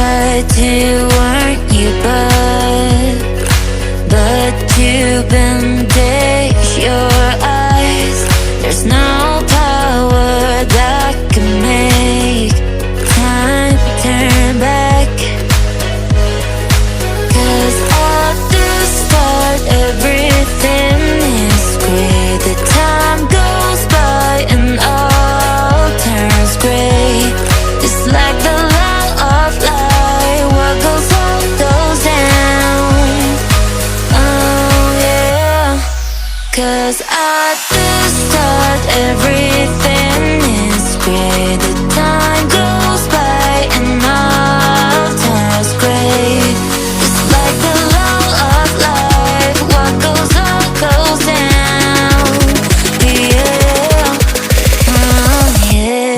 tried to warn you, but you bandage your eyes. There's no power that can make time turn back. 'Cause at the start everything is great. The time goes by and all turns gray. It's like the law of life. What goes up goes down. Oh yeah. 'Cause at the start everything is great. The time goes by and all turns gray. It's like the law of life. What goes up goes down. Yeah. Oh yeah.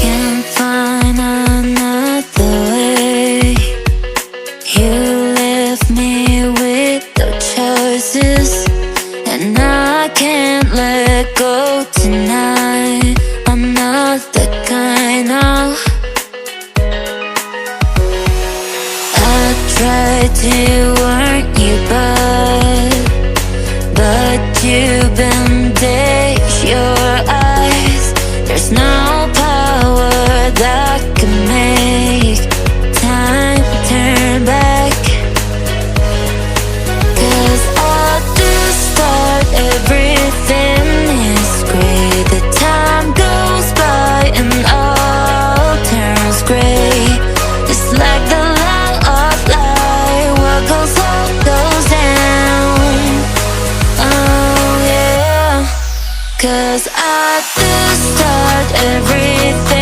Can't find another way. You left me with no choices, and I can't let go tonight. I'm not the kind of. I tried to warn you, but you bandage your eyes. There's no power that can make time turn back. 'Cause at the start everything is great. The time goes by and all turns gray. It's like the law of life. What goes up goes down. Oh yeah. 'Cause at the start everything